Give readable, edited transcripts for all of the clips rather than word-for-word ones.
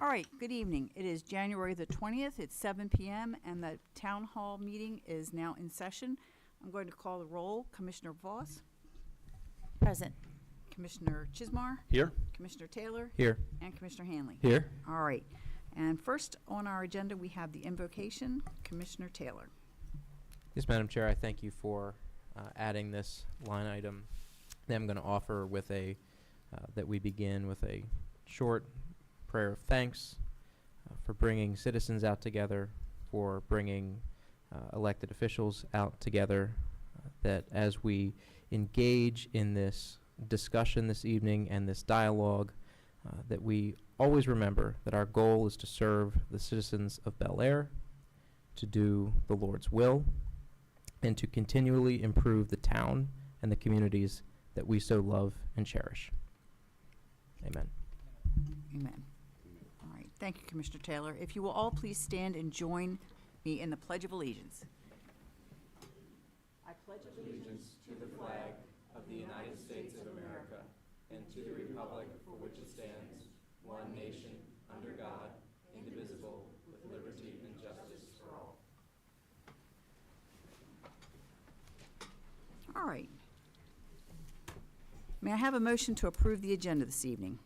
All right, good evening. It is January the 20th. It's 7 p.m. and the town hall meeting is now in session. I'm going to call the roll. Commissioner Voss, Present. Commissioner Chismar, Here. Commissioner Taylor, Here. and Commissioner Hanley. Here. All right. And first on our agenda, we have the invocation. Commissioner Taylor. Yes, Madam Chair, I thank you for adding this line item. Then I'm going to offer with that we begin with a short prayer of thanks for bringing citizens out together, for bringing elected officials out together, that as we engage in this discussion this evening and this dialogue, that we always remember that our goal is to serve the citizens of Bel Air, to do the Lord's will, and to continually improve the town and the communities that we so love and cherish. Amen. Amen. All right. Thank you, Commissioner Taylor. If you will all please stand and join me in the Pledge of Allegiance. I pledge allegiance to the flag of the United States of America and to the republic for which it stands, one nation, under God, indivisible, with liberty and justice for all. All right. May I have a motion to approve the agenda this evening?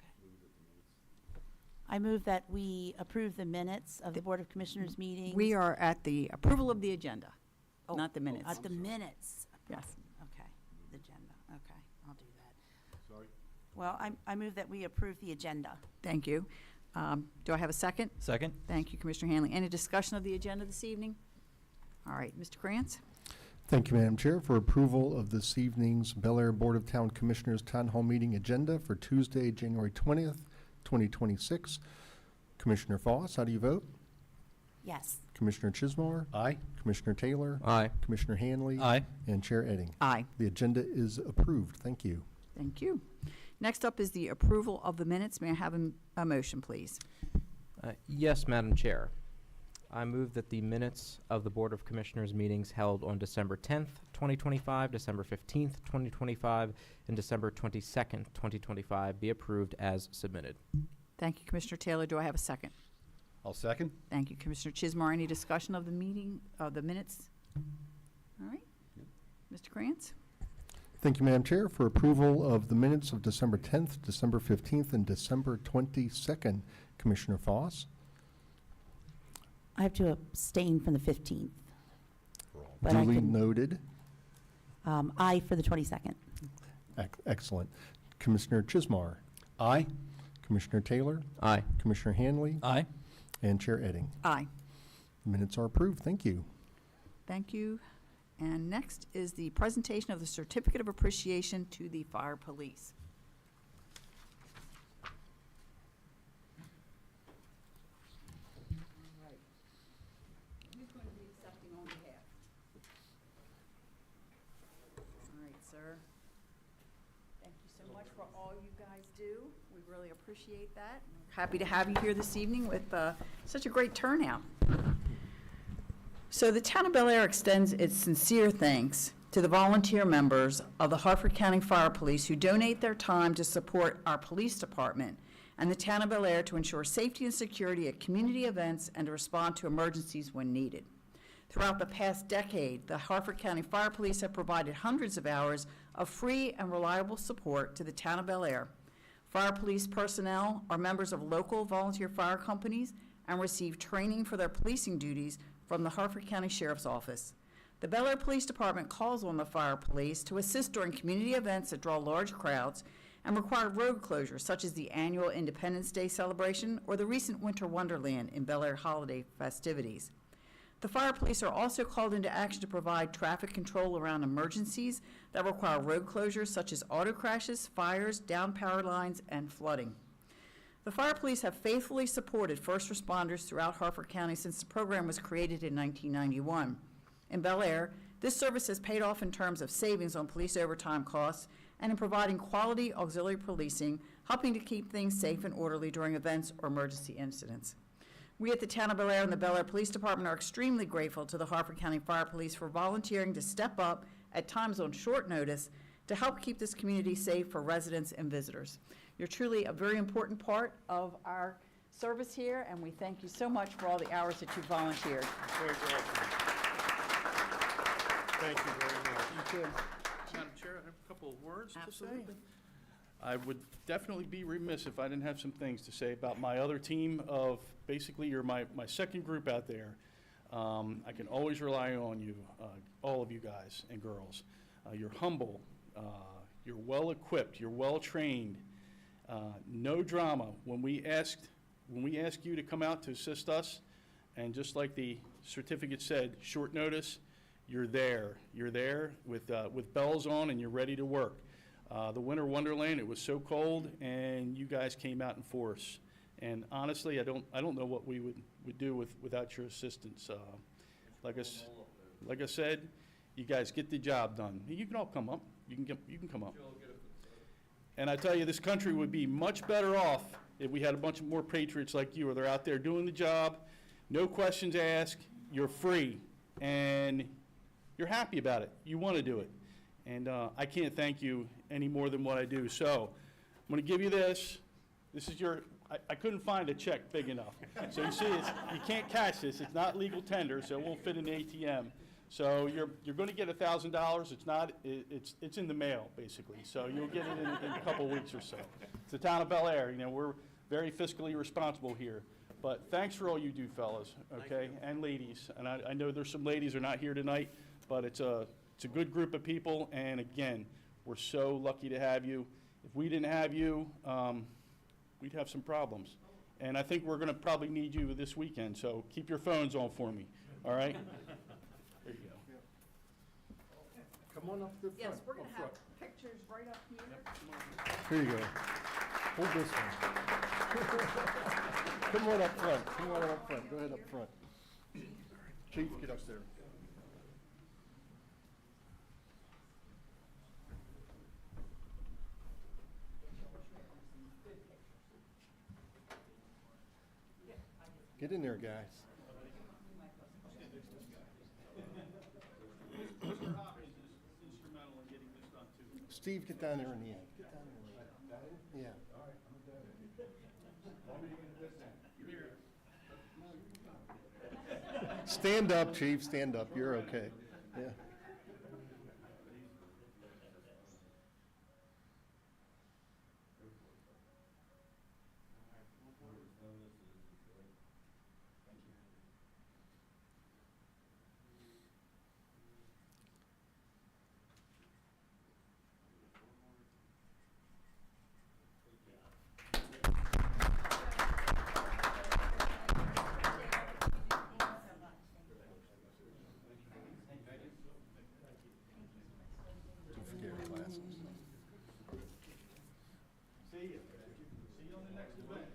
That would be me. I move that we approve the minutes of the Board of Commissioners meeting. We are at the approval of the agenda, not the minutes. At the minutes. Yes. Okay, the agenda. Okay, I'll do that. Sorry. Well, I move that we approve the agenda. Thank you. Do I have a second? Second. Thank you, Commissioner Hanley. Any discussion of the agenda this evening? All right, Mr. Krantz? Thank you, Madam Chair, for approval of this evening's Bel Air Board of Town Commissioners Town Hall Meeting agenda for Tuesday, January 20th, 2026. Commissioner Voss, how do you vote? Yes. Commissioner Chismar? Aye. Commissioner Taylor? Aye. Commissioner Hanley? Aye. And Chair Edding. Aye. The agenda is approved. Thank you. Thank you. Next up is the approval of the minutes. May I have a motion, please? Yes, Madam Chair. I move that the minutes of the Board of Commissioners meetings held on December 10th, 2025, December 15th, 2025, and December 22nd, 2025 be approved as submitted. Thank you, Commissioner Taylor. Do I have a second? I'll second. Thank you, Commissioner Chismar. Any discussion of the meeting, of the minutes? All right. Mr. Krantz? Thank you, Madam Chair, for approval of the minutes of December 10th, December 15th, and December 22nd. Commissioner Voss? I have to abstain from the 15th. But I Duly can, noted. aye for the 22nd. Excellent. Commissioner Chismar? Aye. Commissioner Taylor? Aye. Commissioner Hanley? Aye. And Chair Edding. Aye. Minutes are approved. Thank you. Thank you. And next is the presentation of the Certificate of Appreciation to the Fire Police. All right. Who's going to be accepting on behalf? All right, sir. Thank you so much for all you guys do. We really appreciate that. Happy to have you here this evening with such a great turnout. So the town of Bel Air extends its sincere thanks to the volunteer members of the Harford County Fire Police who donate their time to support our police department and the town of Bel Air to ensure safety and security at community events and to respond to emergencies when needed. Throughout the past decade, the Harford County Fire Police have provided hundreds of hours of free and reliable support to the town of Bel Air. Fire police personnel are members of local volunteer fire companies and receive training for their policing duties from the Harford County Sheriff's Office. The Bel Air Police Department calls on the fire police to assist during community events that draw large crowds and require road closures, such as the annual Independence Day celebration or the recent Winter Wonderland in Bel Air holiday festivities. The fire police are also called into action to provide traffic control around emergencies that require road closures, such as auto crashes, fires, downed power lines, and flooding. The fire police have faithfully supported first responders throughout Harford County since the program was created in 1991. In Bel Air, this service has paid off in terms of savings on police overtime costs and in providing quality auxiliary policing, helping to keep things safe and orderly during events or emergency incidents. We at the town of Bel Air and the Bel Air Police Department are extremely grateful to the Harford County Fire Police for volunteering to step up at times on short notice to help keep this community safe for residents and visitors. You're truly a very important part of our service here, and we thank you so much for all the hours that you volunteered. Very good. Thank you very much. Thank you. Madam Chair, I have a couple of words to say. Absolutely. I would definitely be remiss if I didn't have some things to say about my other team of, basically, you're my second group out there. I can always rely on you, all of you guys and girls. You're humble, you're well-equipped, you're well-trained, no drama. When we ask you to come out to assist us, and just like the certificate said, short notice, you're there. You're there with bells on, and you're ready to work. The Winter Wonderland, it was so cold, and you guys came out in force. And honestly, I don't know what we would do without your assistance. Like I said, you guys get the job done. You can all come up. You can come up. And I tell you, this country would be much better off if we had a bunch of more patriots like you, where they're out there doing the job, no questions asked, you're free, and you're happy about it. You want to do it. And I can't thank you any more than what I do. So I'm going to give you this. This is your, I couldn't find a check big enough. So you see, you can't cash this. It's not legal tender, so it won't fit in the ATM. So you're going to get $1,000. It's not, it's in the mail, basically. So you'll get it in a couple weeks or so. It's the town of Bel Air. You know, we're very fiscally responsible here. But thanks for all you do, fellas, okay, and ladies. And I know there's some ladies who are not here tonight, but it's a good group of people. And again, we're so lucky to have you. If we didn't have you, we'd have some problems. And I think we're going to probably need you this weekend. So keep your phones on for me, all right? There you go. Come on up to the front. Yes, we're going up to have front. pictures right up here. Here you go. Hold this one. Come on up front. Come on up front. Go ahead up front. Chief, get up there. Get in there, guys. Mr. Hopkins is instrumental in getting this done, too. Steve, get down there in the end. Get down there. Yeah. Stand up, Chief, stand up. You're okay. Yeah. Don't forget your glasses. See you. See you on the next event.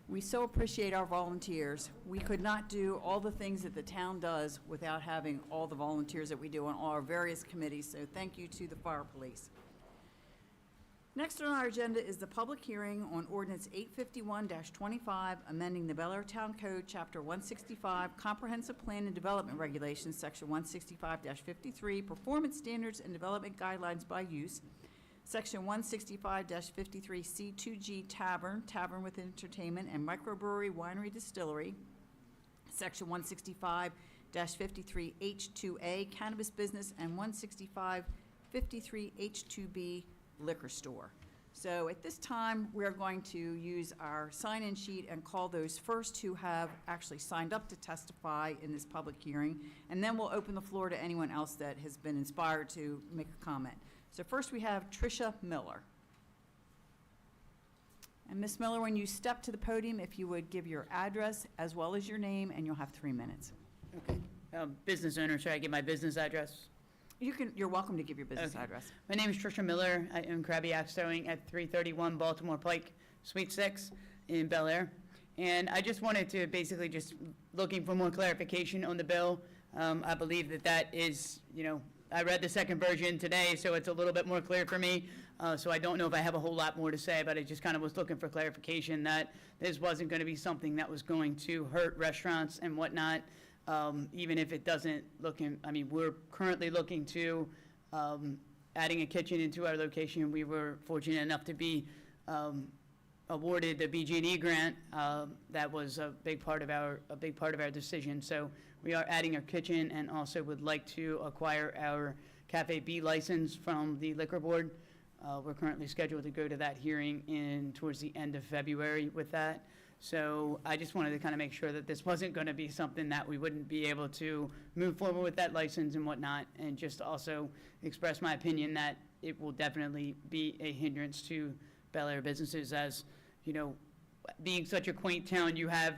We so appreciate our volunteers. We could not do all the things that the town does without having all the volunteers that we do on all our various committees, so thank you to the fire police. Next on our agenda is the public hearing on ordinance 851-25, amending the Bel Air Town Code, Chapter 165, Comprehensive Plan and Development Regulations, Section 165-53, Performance Standards and Development Guidelines by Use, Section 165-53C2G Tavern, Tavern with Entertainment, and Microbrewery, Winery, Distillery. Section 165-53H2A Cannabis Business, and 165-53H2B Liquor Store. So at this time, we're going to use our sign-in sheet and call those first who have actually signed up to testify in this public hearing, and then we'll open the floor to anyone else that has been inspired to make a comment. So first we have Tricia Miller. And Ms. Miller, when you step to the podium, if you would give your address as well as your name, and you'll have 3 minutes. Okay. Business owner, should I give my business address? You're welcome to give your business Okay. address. My name is Tricia Miller. I own Krabby Axe Sewing at 331 Baltimore Pike, Suite 6 in Bel Air. And I just wanted to basically just looking for more clarification on the bill. I believe that that is, I read the second version today, so it's a little bit more clear for me. So I don't know if I have a whole lot more to say, but I just kind of was looking for clarification that this wasn't going to be something that was going to hurt restaurants and whatnot, even if it doesn't we're currently looking to adding a kitchen into our location. We were fortunate enough to be awarded the BG&E grant. That was a big part of our decision. So we are adding our kitchen and also would like to acquire our Cafe B license from the Liquor Board. We're currently scheduled to go to that hearing towards the end of February with that. So I just wanted to kind of make sure that this wasn't going to be something that we wouldn't be able to move forward with that license and whatnot, and just also express my opinion that it will definitely be a hindrance to Bel Air businesses. As being such a quaint town, you have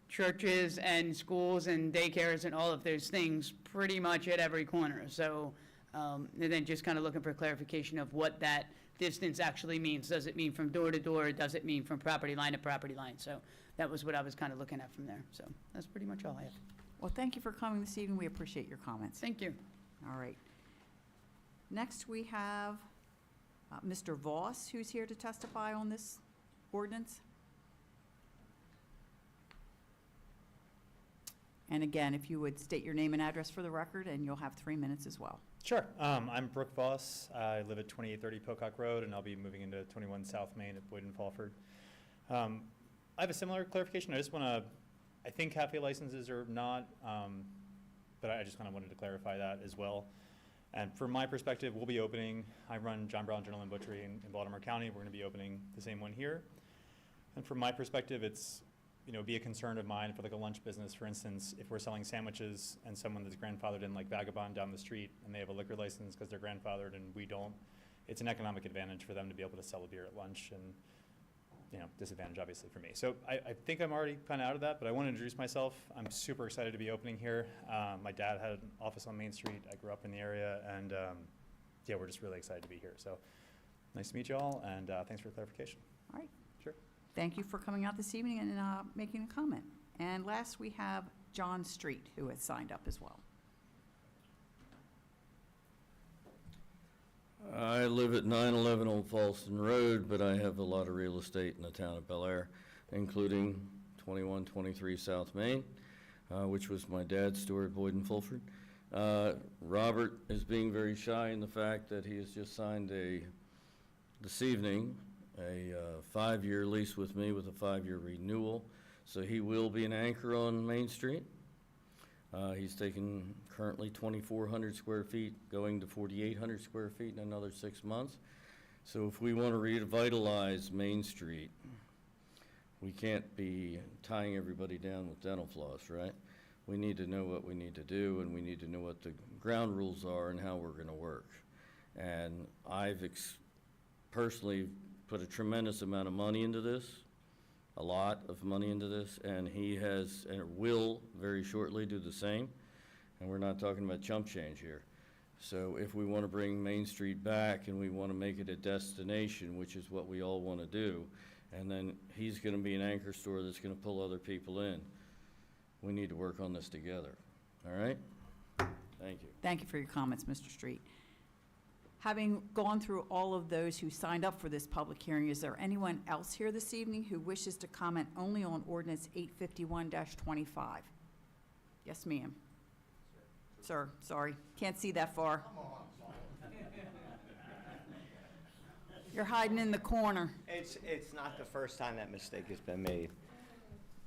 churches and schools and daycares and all of those things pretty much at every corner. So, and then just kind of looking for clarification of what that distance actually means. Does it mean from door to door? Does it mean from property line to property line? So that was what I was kind of looking at from there. So that's pretty much all I have. Well, thank you for coming this evening. We appreciate your comments. Thank you. All right. Next, we have Mr. Voss, who's here to testify on this ordinance. And again, if you would state your name and address for the record, and you'll have 3 minutes as well. Sure. I'm Brooke Voss. I live at 2830 Pocock Road, and I'll be moving into 21 South Main at Boyd and Falford. I have a similar clarification. I think cafe licenses are not, but I just kind of wanted to clarify that as well. And from my perspective, we'll be opening, I run John Brown Gentleman Butchery in Baltimore County. We're going to be opening the same one here. And from my perspective, it's, be a concern of mine for like a lunch business, for instance, if we're selling sandwiches and someone that's grandfathered in like Vagabond down the street and they have a liquor license because they're grandfathered and we don't, it's an economic advantage for them to be able to sell a beer at lunch, and disadvantage obviously for me. So I think I'm already kind of out of that, but I want to introduce myself. I'm super excited to be opening here. My dad had an office on Main Street. I grew up in the area, and we're just really excited to be here. So nice to meet you all, and thanks for the clarification. All right. Sure. Thank you for coming out this evening and making a comment. And last, we have John Street, who has signed up as well. I live at 911 Old Falston Road, but I have a lot of real estate in the town of Bel Air, including 2123 South Main, which was my dad's store at Boyd and Fulford. Robert is being very shy in the fact that he has just signed this evening, a 5-year lease with me with a 5-year renewal. So he will be an anchor on Main Street. He's taken currently 2,400 square feet, going to 4,800 square feet in another 6 months. So if we want to revitalize Main Street, we can't be tying everybody down with dental floss, right? We need to know what we need to do, and we need to know what the ground rules are and how we're going to work. And I've personally put a tremendous amount of money into this, a lot of money into this, and he has and will very shortly do the same. And we're not talking about chump change here. So if we want to bring Main Street back and we want to make it a destination, which is what we all want to do, and then he's going to be an anchor store that's going to pull other people in, we need to work on this together. All right? Thank you. Thank you for your comments, Mr. Street. Having gone through all of those who signed up for this public hearing, is there anyone else here this evening who wishes to comment only on ordinance 851-25? Yes, ma'am. Sir, sorry, can't see that far. You're hiding in the corner. It's not the first time that mistake has been made.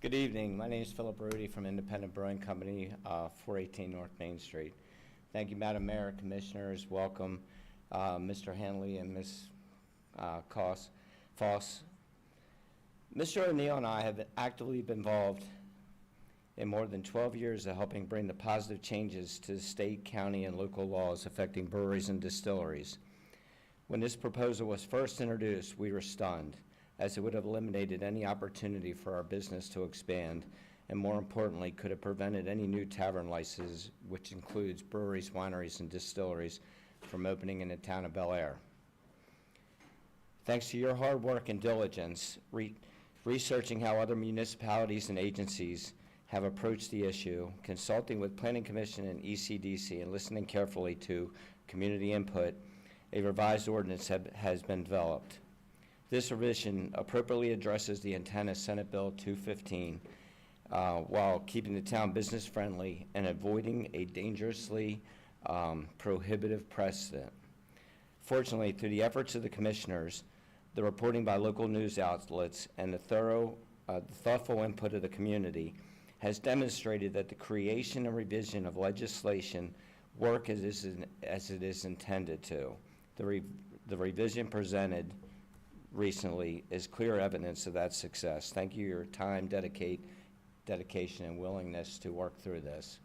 Good evening. My name is Philip Brody from Independent Brewing Company, 418 North Main Street. Thank you, Madam Mayor, Commissioners. Welcome, Mr. Hanley and Ms. Foss. Mr. O'Neill and I have actively been involved in more than 12 years of helping bring the positive changes to state, county, and local laws affecting breweries and distilleries. When this proposal was first introduced, we were stunned, as it would have eliminated any opportunity for our business to expand, and more importantly, could have prevented any new tavern licenses, which includes breweries, wineries, and distilleries, from opening in the town of Bel Air. Thanks to your hard work and diligence, researching how other municipalities and agencies have approached the issue, consulting with Planning Commission and ECDC, and listening carefully to community input, a revised ordinance has been developed. This revision appropriately addresses the intent of Senate Bill 215 while keeping the town business-friendly and avoiding a dangerously prohibitive precedent. Fortunately, through the efforts of the commissioners, the reporting by local news outlets, and the thoughtful input of the community has demonstrated that the creation and revision of legislation work as it is intended to. The revision presented recently is clear evidence of that success. Thank you for your time, dedication, and willingness to work through this.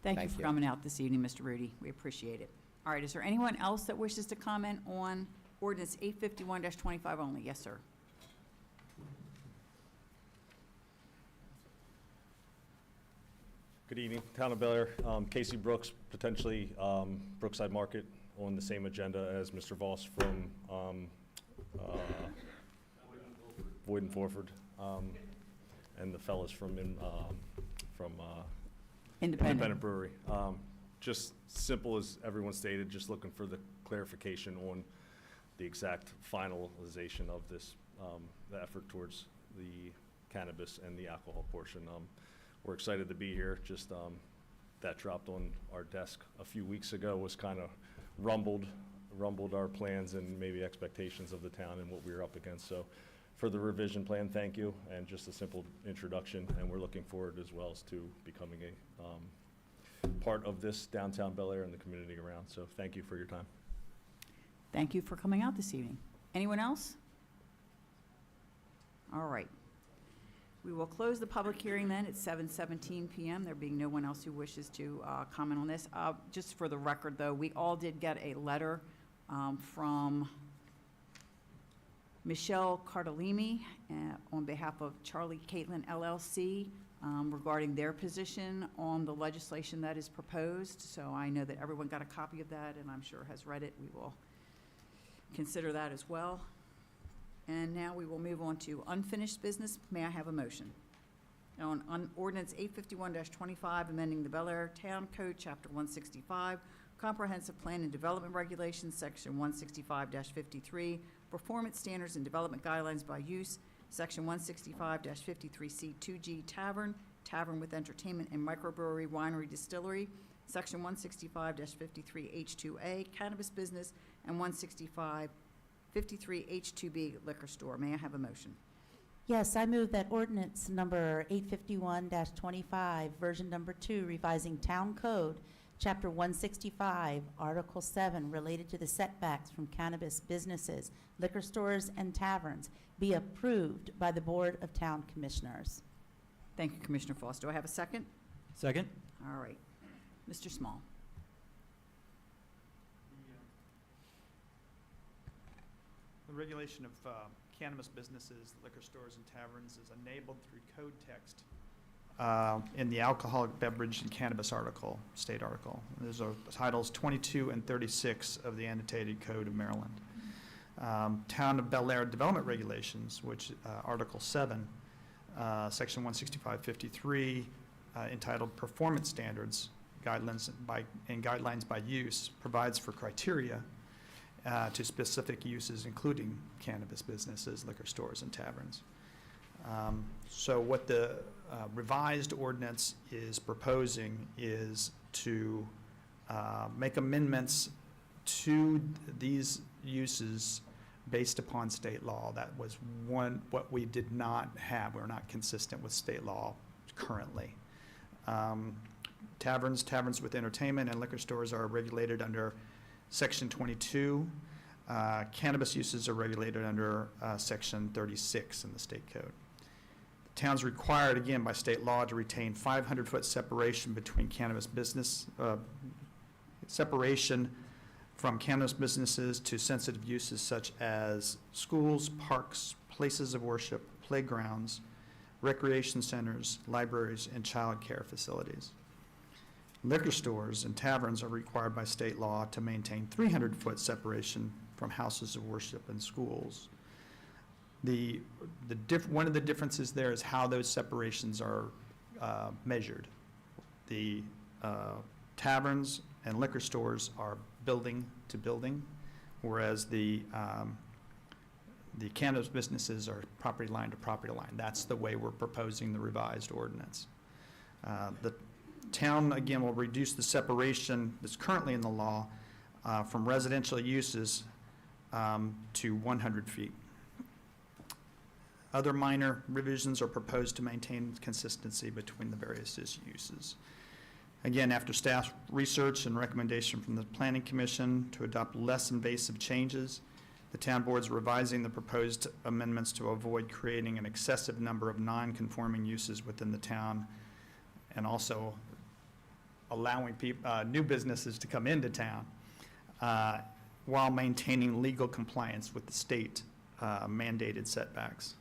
Thank you Thank for you. coming out this evening, Mr. Rudy. We appreciate it. All right, is there anyone else that wishes to comment on ordinance 851-25 only? Yes, sir. Good evening, Town of Bel Air. Casey Brooks, potentially Brookside Market on the same agenda as Mr. Voss from Boyden Fulford, and the fellas from Independent Brewery. Just simple as everyone stated, just looking for the clarification on the exact finalization of this, the effort towards the cannabis and the alcohol portion. We're excited to be here. Just that dropped on our desk a few weeks ago, was kind of rumbled our plans and maybe expectations of the town and what we were up against. So for the revision plan, thank you, and just a simple introduction, and we're looking forward as well as to becoming a part of this downtown Bel Air and the community around. So thank you for your time. Thank you for coming out this evening. Anyone else? All right. We will close the public hearing then at 7:17 PM, there being no one else who wishes to comment on this. Just for the record, though, we all did get a letter from Michelle Cardellini on behalf of Charlie Caitlin LLC regarding their position on the legislation that is proposed. So I know that everyone got a copy of that, and I'm sure has read it. We will consider that as well. And now we will move on to unfinished business. May I have a motion? On ordinance 851-25, amending the Bel Air Town Code, Chapter 165, Comprehensive Plan and Development Regulations, Section 165-53, Performance Standards and Development Guidelines by Use, Section 165-53C 2G Tavern with Entertainment and Microbrewery, Winery, Distillery, Section 165-53 H2A Cannabis Business, and 165-53 H2B Liquor Store. May I have a motion? Yes, I move that ordinance number 851-25, version number 2, revising Town Code, Chapter 165, Article 7, related to the setbacks from cannabis businesses, liquor stores, and taverns, be approved by the Board of Town Commissioners. Thank you, Commissioner Foss. Do I have a second? Second? All right. Mr. Small. The regulation of cannabis businesses, liquor stores, and taverns is enabled through code text in the alcoholic beverage and cannabis article, state article. Those are titles 22 and 36 of the annotated code of Maryland. Town of Bel Air development regulations, which Article 7, Section 165-53, entitled Performance Standards, Guidelines by Use, provides for criteria to specific uses, including cannabis businesses, liquor stores, and taverns. So what the revised ordinance is proposing is to make amendments to these uses based upon state law. That was what we did not have. We're not consistent with state law currently. Taverns with entertainment, and liquor stores are regulated under Section 22. Cannabis uses are regulated under Section 36 in the state code. The town's required, again, by state law to retain 500-foot separation between separation from cannabis businesses to sensitive uses such as schools, parks, places of worship, playgrounds, recreation centers, libraries, and child care facilities. Liquor stores and taverns are required by state law to maintain 300-foot separation from houses of worship and schools. One of the differences there is how those separations are measured. The taverns and liquor stores are building to building, whereas the cannabis businesses are property line to property line. That's the way we're proposing the revised ordinance. The town, again, will reduce the separation that's currently in the law from residential uses to 100 feet. Other minor revisions are proposed to maintain consistency between the various uses. Again, after staff research and recommendation from the Planning Commission to adopt less invasive changes, the town board is revising the proposed amendments to avoid creating an excessive number of non-conforming uses within the town, and also allowing new businesses to come into town while maintaining legal compliance with the state mandated setbacks.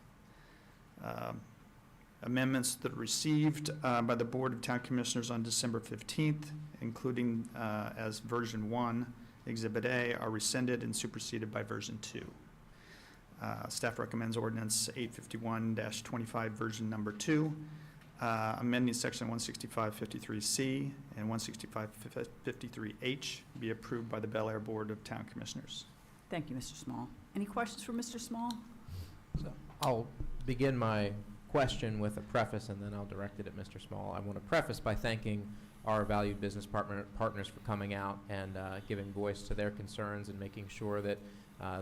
Amendments that were received by the Board of Town Commissioners on December 15th, including as version 1, Exhibit A, are rescinded and superseded by version 2. Staff recommends ordinance 851-25 version number 2, amending section 16553C and 16553H be approved by the Bel Air Board of Town Commissioners. Thank you, Mr. Small. Any questions for Mr. Small? So I'll begin my question with a preface, and then I'll direct it at Mr. Small. I want to preface by thanking our valued business partners for coming out and giving voice to their concerns and making sure that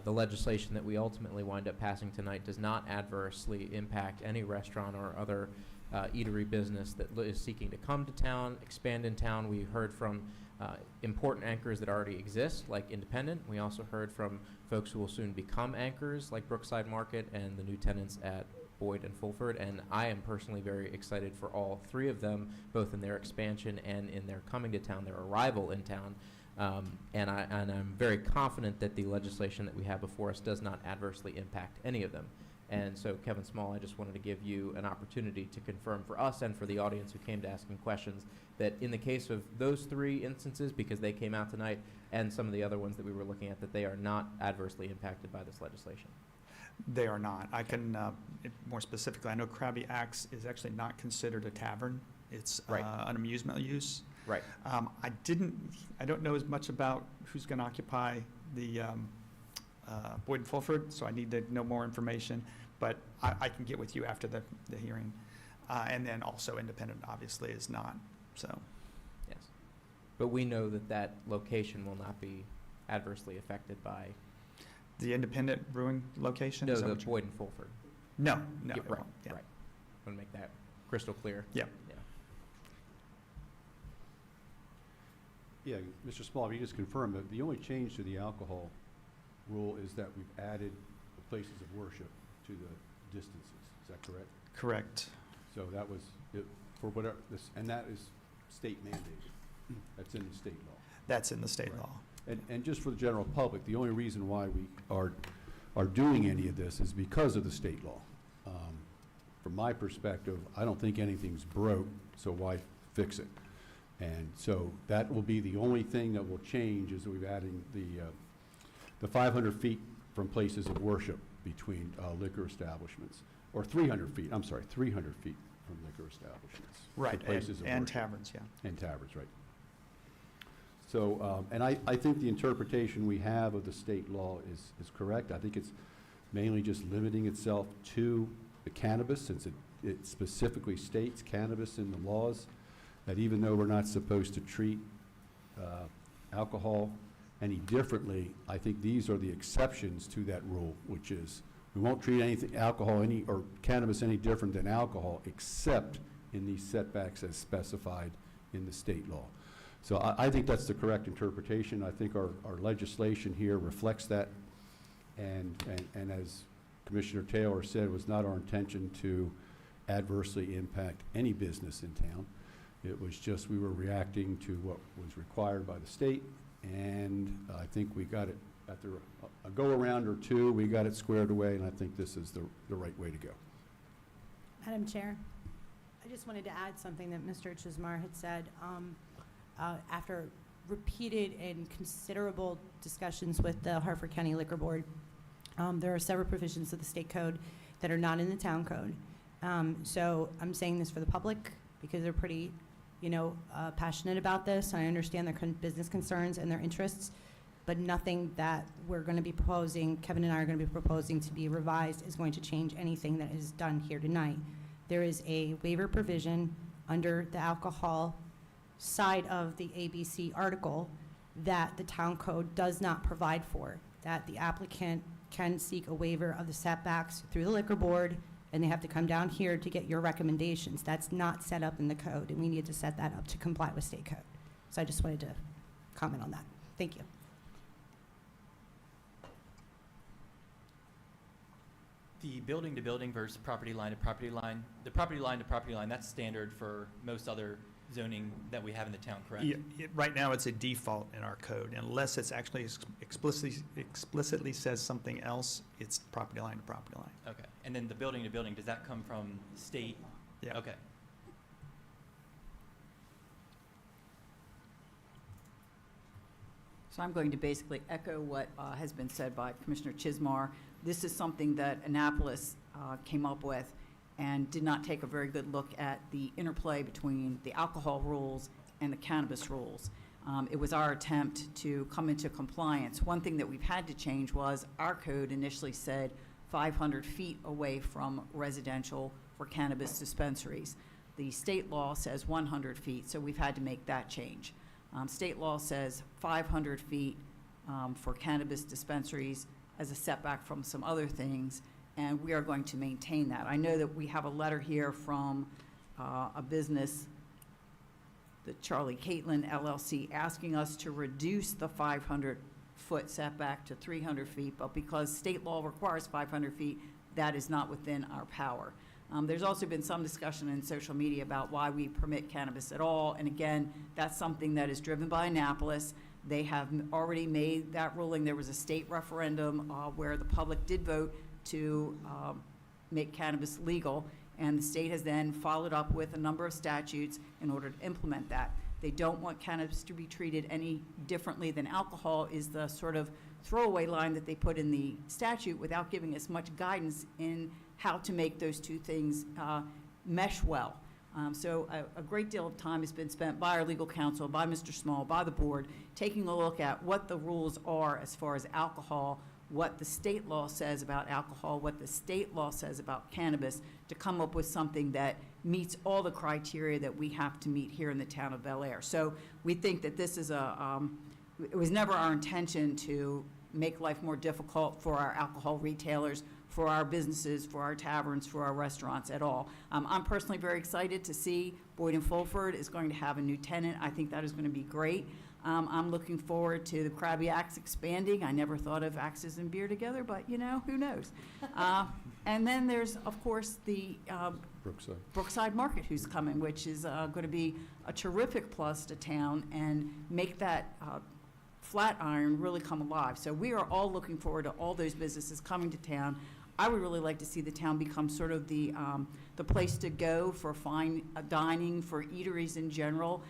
the legislation that we ultimately wind up passing tonight does not adversely impact any restaurant or other eatery business that is seeking to come to town, expand in town. We heard from important anchors that already exist, like Independent. We also heard from folks who will soon become anchors, like Brookside Market and the new tenants at Boyd and Fulford, and I am personally very excited for all three of them, both in their expansion and in their coming to town, their arrival in town. And I'm very confident that the legislation that we have before us does not adversely impact any of them. And so, Kevin Small, I just wanted to give you an opportunity to confirm for us and for the audience who came to asking questions that in the case of those three instances, because they came out tonight, and some of the other ones that we were looking at, that they are not adversely impacted by this legislation. They are not. I can, more specifically, I know Krabby Axe is actually not considered a tavern. It's Right. An amusement use. Right. I don't know as much about who's going to occupy the Boyd and Fulford, so I need to know more information, but I can get with you after the hearing. And then also Independent, obviously, is not, so. Yes. But we know that that location will not be adversely affected by The Independent Brewing location? no, is that the what you- Boyd and Fulford. No, Yeah, it right, won't. Yeah. right. Want to make that crystal clear. Yeah. Yeah, Mr. Small, if you just confirm that the only change to the alcohol rule is that we've added the places of worship to the distances. Is that correct? Correct. So that was, for whatever, and that is state mandated. That's in the state law. That's in the state Right. law. And just for the general public, the only reason why we are doing any of this is because of the state law. From my perspective, I don't think anything's broke, so why fix it? And so that will be the only thing that will change, is that we've adding the 500 feet from places of worship between liquor establishments, or 300 feet, I'm sorry, 300 feet from liquor establishments. for Right, places of and worship. taverns, yeah. And taverns, right. So, and I think the interpretation we have of the state law is correct. I think it's mainly just limiting itself to the cannabis, since it specifically states cannabis in the laws, that even though we're not supposed to treat alcohol any differently, I think these are the exceptions to that rule, which is we won't treat or cannabis any different than alcohol, except in these setbacks as specified in the state law. So I think that's the correct interpretation. I think our legislation here reflects that. And as Commissioner Taylor said, it was not our intention to adversely impact any business in town. It was just we were reacting to what was required by the state, and I think we got it, after a go-around or two, we got it squared away, and I think this is the right way to go. Madam Chair, I just wanted to add something that Mr. Chismar had said. After repeated and considerable discussions with the Harford County Liquor Board, There are several provisions of the state code that are not in the town code. So I'm saying this for the public because they're pretty, passionate about this. And I understand their business concerns and their interests, but nothing that we're going to be proposing, Kevin and I are going to be proposing to be revised is going to change anything that is done here tonight. There is a waiver provision under the alcohol side of the ABC article that the town code does not provide for, that the applicant can seek a waiver of the setbacks through the liquor board, and they have to come down here to get your recommendations. That's not set up in the code, and we need to set that up to comply with state code. So I just wanted to comment on that. Thank you. The building to building versus property line to property line, the property line to property line, that's standard for most other zoning that we have in the town, correct? Right now, it's a default in our code. Unless it's actually explicitly says something else, it's property line to property line. Okay, and then the building to building, does that come from state? Yeah. Okay. So I'm going to basically echo what has been said by Commissioner Chismar. This is something that Annapolis came up with and did not take a very good look at the interplay between the alcohol rules and the cannabis rules. It was our attempt to come into compliance. One thing that we've had to change was our code initially said 500 feet away from residential for cannabis dispensaries. The state law says 100 feet, so we've had to make that change. State law says 500 feet for cannabis dispensaries as a setback from some other things, and we are going to maintain that. I know that we have a letter here from a business, the Charlie Caitlin LLC, asking us to reduce the 500-foot setback to 300 feet, but because state law requires 500 feet, that is not within our power. There's also been some discussion in social media about why we permit cannabis at all, and again, that's something that is driven by Annapolis. They have already made that ruling. There was a state referendum where the public did vote to make cannabis legal, and the state has then followed up with a number of statutes in order to implement that. They don't want cannabis to be treated any differently than alcohol is the sort of throwaway line that they put in the statute without giving us much guidance in how to make those two things mesh well. So a great deal of time has been spent by our legal counsel, by Mr. Small, by the board, taking a look at what the rules are as far as alcohol, what the state law says about alcohol, what the state law says about cannabis, to come up with something that meets all the criteria that we have to meet here in the town of Bel Air. So we think that this is it was never our intention to make life more difficult for our alcohol retailers, for our businesses, for our taverns, for our restaurants at all. I'm personally very excited to see Boyd & Fulford is going to have a new tenant. I think that is going to be great. I'm looking forward to the Krabby Axe expanding. I never thought of axes and beer together, but who knows? And then there's, of course, the Brookside Market who's coming, which is going to be a terrific plus to town and make that Flatiron really come alive. So we are all looking forward to all those businesses coming to town. I would really like to see the town become sort of the place to go for fine dining, for eateries in general.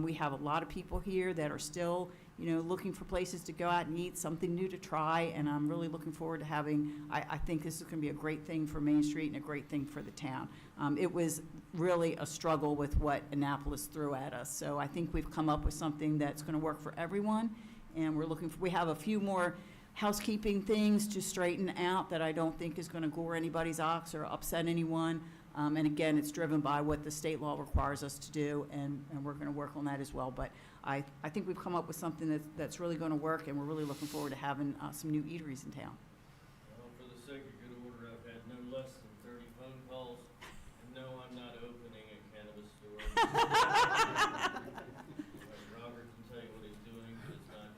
We have a lot of people here that are still, looking for places to go out and eat, something new to try, and I'm really looking forward to having, I think this is going to be a great thing for Main Street and a great thing for the town. It was really a struggle with what Annapolis threw at us, so I think we've come up with something that's going to work for everyone, and we have a few more housekeeping things to straighten out that I don't think is going to gore anybody's ox or upset anyone. And again, it's driven by what the state law requires us to do, and we're going to work on that as well. But I think we've come up with something that's really going to work, and we're really looking forward to having some new eateries in town. Well, for the sake of good order, I've had no less than 30 phone calls, and no, I'm not opening a cannabis store. Robert can tell you what he's doing, but it's not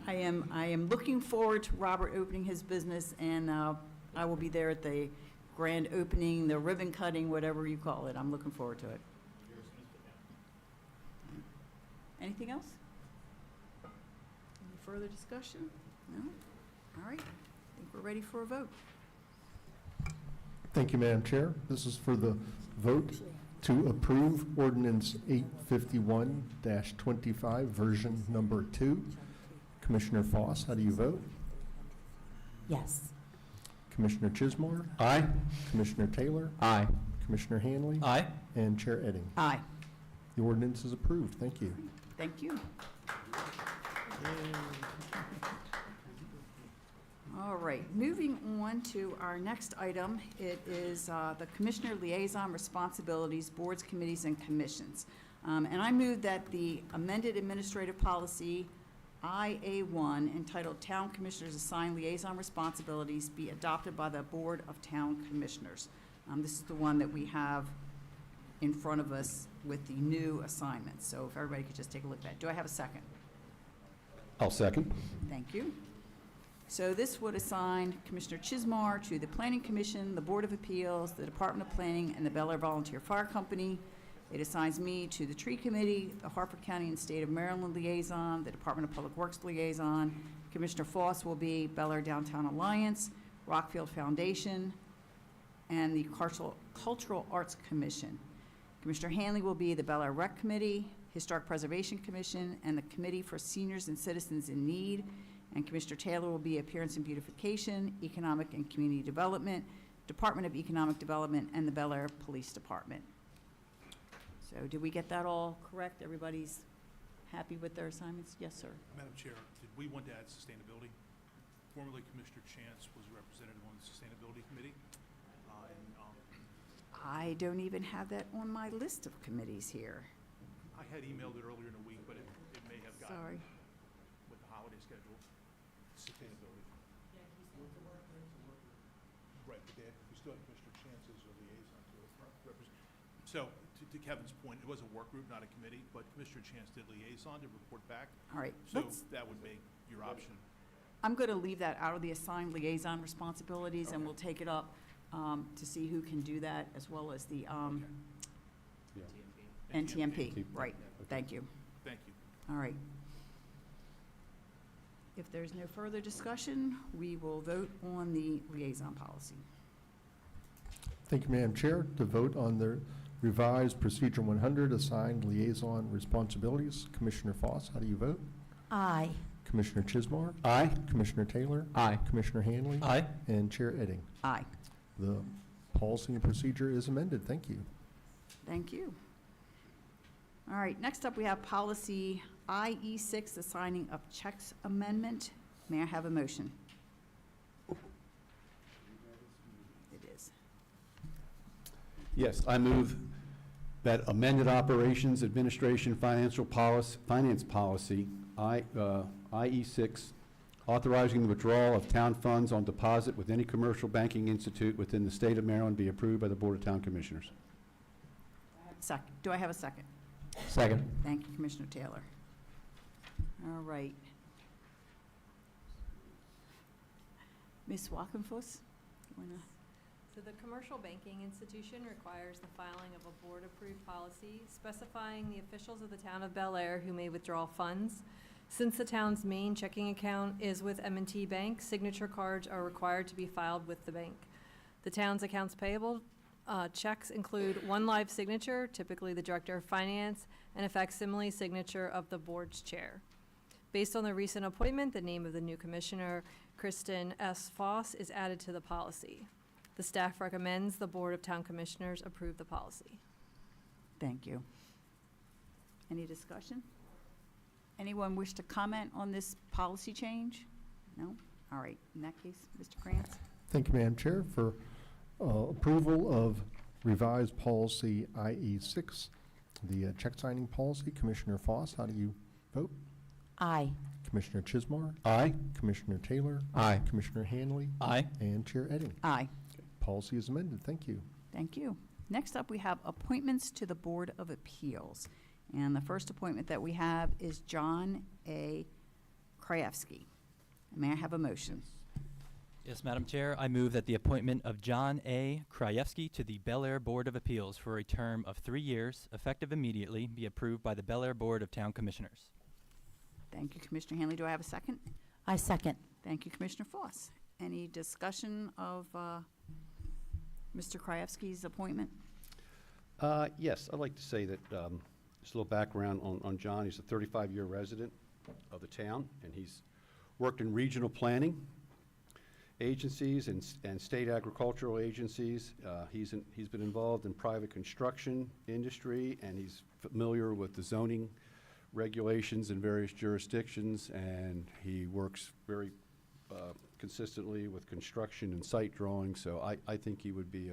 cannabis. I am looking forward to Robert opening his business, and I will be there at the grand opening, the ribbon cutting, whatever you call it. I'm looking forward to it. Anything else? Any further discussion? No? All right. I think we're ready for a vote. Thank you, Madam Chair. This is for the vote to approve ordinance 851-25, version number 2. Commissioner Foss, how do you vote? Yes. Commissioner Chismar, Aye. Commissioner Taylor, Aye. Commissioner Hanley, Aye. and Chair Edding. Aye. The ordinance is approved. Thank you. Thank you. All right, moving on to our next item. It is the Commissioner Liaison Responsibilities, Boards, Committees, and Commissions. And I move that the amended administrative policy IA1 entitled Town Commissioners Assign Liaison Responsibilities be adopted by the Board of Town Commissioners. This is the one that we have in front of us with the new assignments. So if everybody could just take a look at that. Do I have a second? I'll second. Thank you. So this would assign Commissioner Chismar to the Planning Commission, the Board of Appeals, the Department of Planning, and the Bel Air Volunteer Fire Company. It assigns me to the Tree Committee, the Harford County and State of Maryland Liaison, the Department of Public Works Liaison. Commissioner Foss will be Bel Air Downtown Alliance, Rockfield Foundation, and the Cultural Arts Commission. Commissioner Hanley will be the Bel Air Rec Committee, Historic Preservation Commission, and the Committee for Seniors and Citizens in Need. And Commissioner Taylor will be Appearance and Beautification, Economic and Community Development, Department of Economic Development, and the Bel Air Police Department. So did we get that all correct? Everybody's happy with their assignments? Yes, sir. Madam Chair, did we want to add sustainability? Formerly, Commissioner Chance was a representative on the Sustainability Committee. I don't even have that on my list of committees here. I had emailed it earlier in the week, but it may have gotten Sorry. with the holiday schedule. Sustainability. Right, but we still have Commissioner Chance as a liaison to it. So, to Kevin's point, it was a work group, not a committee, but Commissioner Chance did liaison to report back. All right. So let's- that would make your option. I'm going to leave that out of the assigned liaison responsibilities, and we'll take it up to see who can do that, as well as the NTMP. Right, thank you. Thank you. All right. If there's no further discussion, we will vote on the liaison policy. Thank you, Madam Chair. To vote on the revised Procedure 100, assigned liaison responsibilities, Commissioner Foss, how do you vote? Aye. Commissioner Chismar, Aye. Commissioner Taylor, Aye. Commissioner Hanley, Aye. and Chair Edding. Aye. The policy and procedure is amended. Thank you. Thank you. All right, next up, we have policy IE6, assigning of checks amendment. May I have a motion? It is. Yes, I move that amended operations, administration, finance policy, IE6, authorizing the withdrawal of town funds on deposit with any commercial banking institute within the state of Maryland be approved by the Board of Town Commissioners. Do I have a second? Second. Thank you, Commissioner Taylor. All right. Ms. Walkenfuss? you wanna- So the commercial banking institution requires the filing of a board-approved policy specifying the officials of the town of Bel Air who may withdraw funds. Since the town's main checking account is with M&T Bank, signature cards are required to be filed with the bank. The town's accounts payable checks include one live signature, typically the director of finance, and a facsimile signature of the board's chair. Based on the recent appointment, the name of the new commissioner, Kristen S. Foss, is added to the policy. The staff recommends the Board of Town Commissioners approve the policy. Thank you. Any discussion? Anyone wish to comment on this policy change? No? All right, in that case, Mr. Krantz? Thank you, Madam Chair, for approval of revised policy IE6, the check signing policy. Commissioner Foss, how do you vote? Aye. Commissioner Chismar, Aye. Commissioner Taylor, Aye. Commissioner Hanley, Aye. and Chair Edding. Aye. Policy is amended. Thank you. Thank you. Next up, we have appointments to the Board of Appeals. And the first appointment that we have is John A. Krajewski. May I have a motion? Yes, Madam Chair, I move that the appointment of John A. Krajewski to the Bel Air Board of Appeals for a term of 3 years, effective immediately, be approved by the Bel Air Board of Town Commissioners. Thank you, Commissioner Hanley. Do I have a second? I second. Thank you, Commissioner Foss. Any discussion of Mr. Krajewski's appointment? Yes, I'd like to say that, just a little background on John. He's a 35-year resident of the town, and he's worked in regional planning agencies and state agricultural agencies. He's been involved in private construction industry, and he's familiar with the zoning regulations in various jurisdictions, and he works very consistently with construction and site drawing, so I think he would be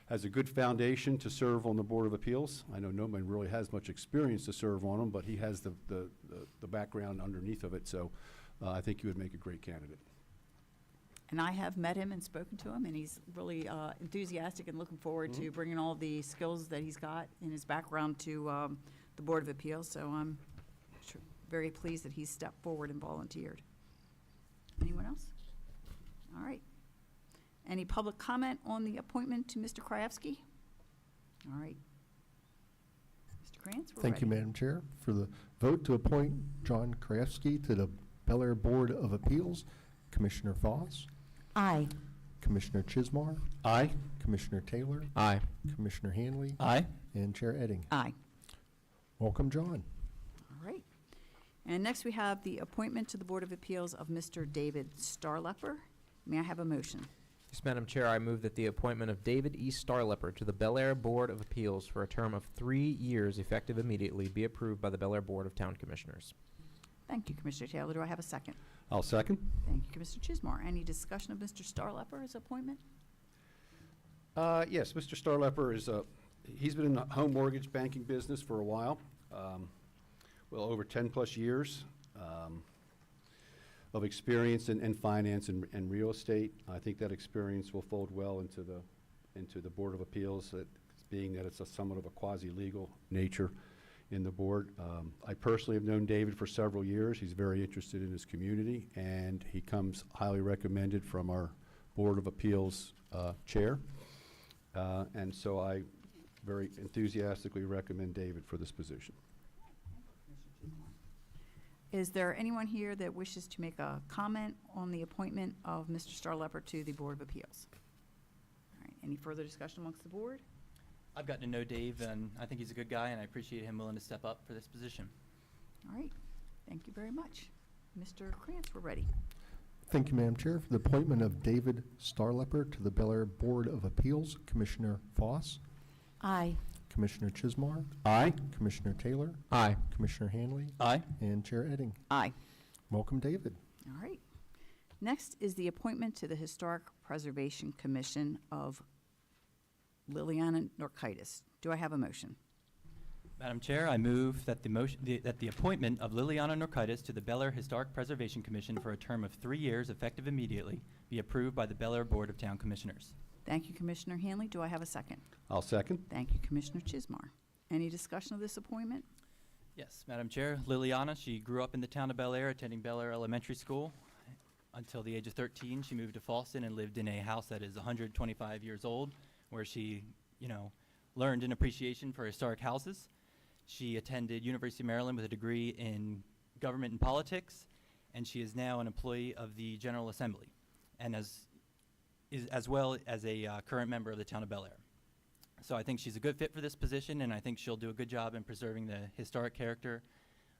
has a good foundation to serve on the Board of Appeals. I know nobody really has much experience to serve on them, but he has the background underneath of it, so I think he would make a great candidate. And I have met him and spoken to him, and he's really enthusiastic and looking forward to bringing all the skills that he's got in his background to the Board of Appeals. So I'm very pleased that he's stepped forward and volunteered. Anyone else? All right. Any public comment on the appointment to Mr. Krajewski? All right. Mr. Krantz, we're Thank you, ready. Madam Chair. For the vote to appoint John Krajewski to the Bel Air Board of Appeals, Commissioner Foss, Aye. Commissioner Chismar, Aye. Commissioner Taylor, Aye. Commissioner Hanley, Aye. and Chair Edding. Aye. Welcome, John. All right. And next we have the appointment to the Board of Appeals of Mr. David Starlepper. May I have a motion? Yes, Madam Chair, I move that the appointment of David E. Starlepper to the Bel Air Board of Appeals for a term of 3 years effective immediately be approved by the Bel Air Board of Town Commissioners. Thank you, Commissioner Taylor. Do I have a second? I'll second. Thank you, Commissioner Chismar. Any discussion of Mr. Starlepper's appointment? Yes, Mr. Starlepper he's been in the home mortgage banking business for a while, well over 10+ years of experience in finance and real estate. I think that experience will fold well into the Board of Appeals, being that it's somewhat of a quasi-legal nature in the board. I personally have known David for several years. He's very interested in his community, and he comes highly recommended from our Board of Appeals chair. And so I very enthusiastically recommend David for this position. Is there anyone here that wishes to make a comment on the appointment of Mr. Starlepper to the Board of Appeals? All right, any further discussion amongst the board? I've gotten to know Dave, and I think he's a good guy, and I appreciate him willing to step up for this position. All right, thank you very much. Mr. Krantz, we're ready. Thank you, Madam Chair. For the appointment of David Starlepper to the Bel Air Board of Appeals, Commissioner Foss, Aye. Commissioner Chismar, Aye. Commissioner Taylor, Aye. Commissioner Hanley, Aye. and Chair Edding. Aye. Welcome, David. All right. Next is the appointment to the Historic Preservation Commission of Liliana Norkitis. Do I have a motion? Madam Chair, I move that the appointment of Liliana Norkitis to the Bel Air Historic Preservation Commission for a term of 3 years effective immediately be approved by the Bel Air Board of Town Commissioners. Thank you, Commissioner Hanley. Do I have a second? I'll second. Thank you, Commissioner Chismar. Any discussion of this appointment? Yes, Madam Chair, Liliana, she grew up in the town of Bel Air, attending Bel Air Elementary School. Until the age of 13, she moved to Fallston and lived in a house that is 125 years old, where she, learned an appreciation for historic houses. She attended University of Maryland with a degree in government and politics, and she is now an employee of the General Assembly, and as well as a current member of the town of Bel Air. So I think she's a good fit for this position, and I think she'll do a good job in preserving the historic character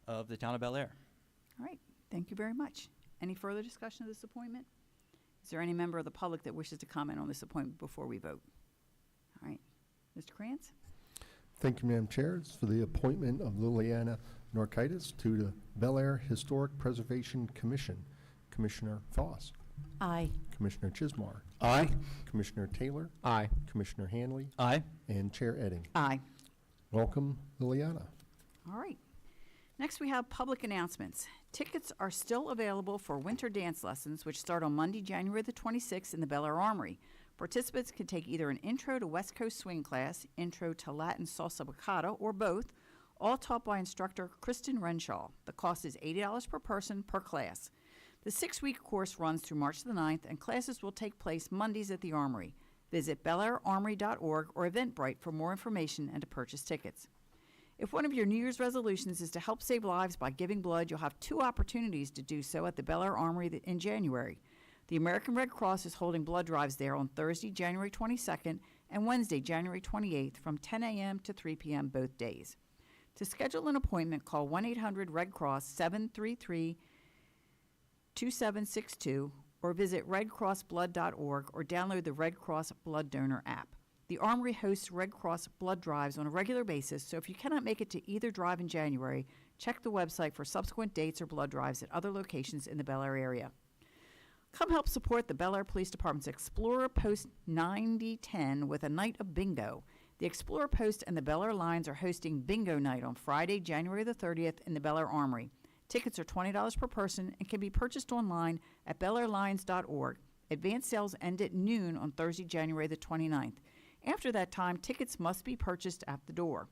of the town of Bel Air. All right. Thank you very much. Any further discussion of this appointment? Is there any member of the public that wishes to comment on this appointment before we vote? All right. Mr. Krantz? Thank you, Madam Chair. It's for the appointment of Liliana Norkitis to the Bel Air Historic Preservation Commission. Commissioner Foss, Aye. Commissioner Chismar, Aye. Commissioner Taylor, Aye. Commissioner Hanley, Aye. and Chair Edding. Aye. Welcome, Liliana. All right. Next, we have public announcements. Tickets are still available for winter dance lessons, which start on Monday, January the 26th in the Bel Air Armory. Participants can take either an Intro to West Coast Swing class, Intro to Latin Salsa Bachata, or both, all taught by instructor Kristen Renshaw. The cost is $80 per person per class. The 6-week course runs through March the 9th, and classes will take place Mondays at the Armory. Visit belairarmory.org or Eventbrite for more information and to purchase tickets. If one of your New Year's resolutions is to help save lives by giving blood, you'll have 2 opportunities to do so at the Bel Air Armory in January. The American Red Cross is holding blood drives there on Thursday, January 22nd, and Wednesday, January 28th, from 10 a.m. to 3 p.m. both days. To schedule an appointment, call 1-800-RED-CROSS 733-2762 or visit redcrossblood.org or download the Red Cross Blood Donor app. The Armory hosts Red Cross blood drives on a regular basis, so if you cannot make it to either drive in January, check the website for subsequent dates or blood drives at other locations in the Bel Air area. Come help support the Bel Air Police Department's Explorer Post 9010 with a night of bingo. The Explorer Post and the Bel Air Lions are hosting Bingo Night on Friday, January the 30th in the Bel Air Armory. Tickets are $20 per person and can be purchased online at belairlions.org. Advance sales end at noon on Thursday, January the 29th. After that time, tickets must be purchased at the door.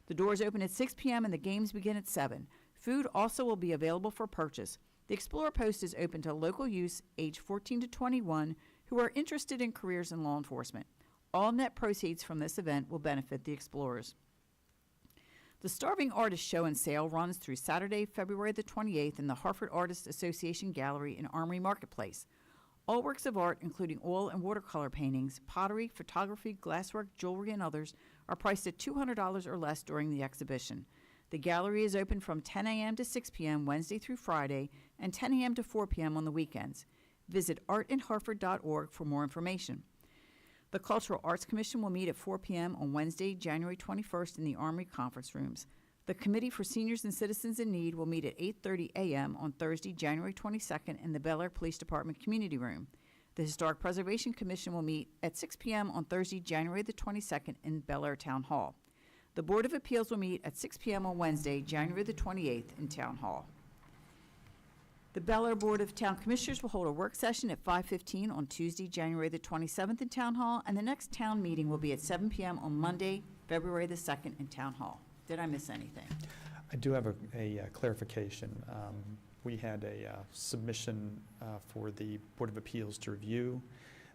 The doors open at 6 p.m. and the games begin at 7. Food also will be available for purchase. The Explorer Post is open to local youths age 14 to 21 who are interested in careers in law enforcement. All net proceeds from this event will benefit the Explorers. The Starving Artist Show and Sale runs through Saturday, February the 28th in the Hartford Artists Association Gallery in Armory Marketplace. All works of art, including oil and watercolor paintings, pottery, photography, glasswork, jewelry, and others, are priced at $200 or less during the exhibition. The gallery is open from 10 a.m. to 6 p.m. Wednesday through Friday and 10 a.m. to 4 p.m. on the weekends. Visit artinhartford.org for more information. The Cultural Arts Commission will meet at 4 p.m. on Wednesday, January 21st in the Armory Conference Rooms. The Committee for Seniors and Citizens in Need will meet at 8:30 a.m. on Thursday, January 22nd in the Bel Air Police Department Community Room. The Historic Preservation Commission will meet at 6 p.m. on Thursday, January the 22nd in Bel Air Town Hall. The Board of Appeals will meet at 6 p.m. on Wednesday, January the 28th in Town Hall. The Bel Air Board of Town Commissioners will hold a work session at 5:15 on Tuesday, January the 27th in Town Hall, and the next town meeting will be at 7 p.m. on Monday, February the 2nd in Town Hall. Did I miss anything? I do have a clarification. We had a submission for the Board of Appeals to review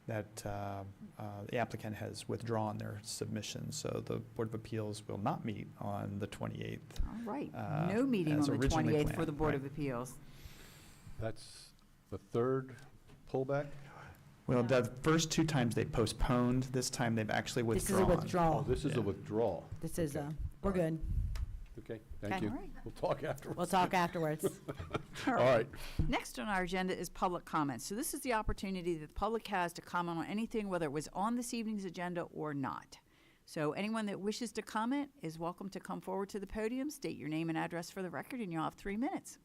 that the applicant has withdrawn their submission, so the Board of Appeals will not meet on the 28th. All right, no meeting on as the originally 28th for planned, the Board right. of Appeals. That's the third pullback? Well, the first two times they postponed, this time they've actually This is a withdrawn. Oh, withdrawal. this is Yeah. a withdrawal. This is, Okay. we're good. Okay, thank Okay. you. All right. We'll talk afterwards. We'll talk afterwards. All right. Next on our agenda is public comments. So this is the opportunity that the public has to comment on anything, whether it was on this evening's agenda or not. So anyone that wishes to comment is welcome to come forward to the podium, state your name and address for the record, and you'll have 3 minutes.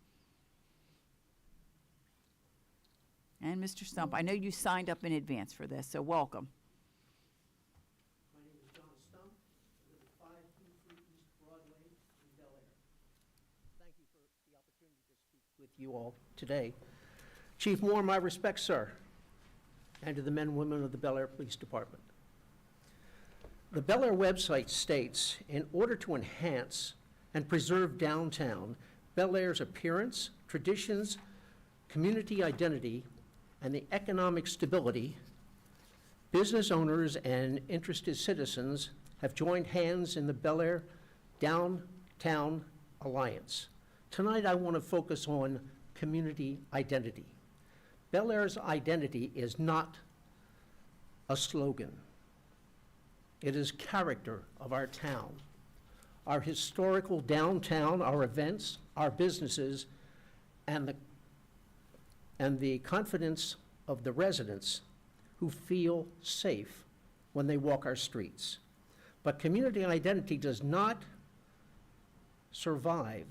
And Mr. Stump, I know you signed up in advance for this, so welcome. My name is John Stump. I live at 523 East Broadway in Bel Air. Thank you for the opportunity to speak with you all today. Chief Moore, my respects, sir, and to the men and women of the Bel Air Police Department. The Bel Air website states, in order to enhance and preserve downtown, Bel Air's appearance, traditions, community identity, and the economic stability, business owners and interested citizens have joined hands in the Bel Air Downtown Alliance. Tonight, I want to focus on community identity. Bel Air's identity is not a slogan. It is character of our town. Our historical downtown, our events, our businesses, and the confidence of the residents who feel safe when they walk our streets. But community identity does not survive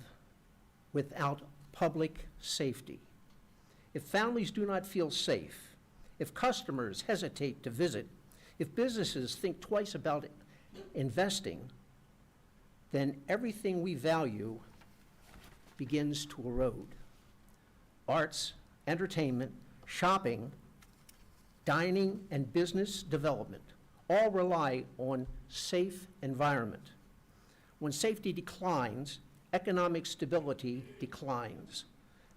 without public safety. If families do not feel safe, if customers hesitate to visit, if businesses think twice about investing, then everything we value begins to erode. Arts, entertainment, shopping, dining, and business development all rely on safe environment. When safety declines, economic stability declines,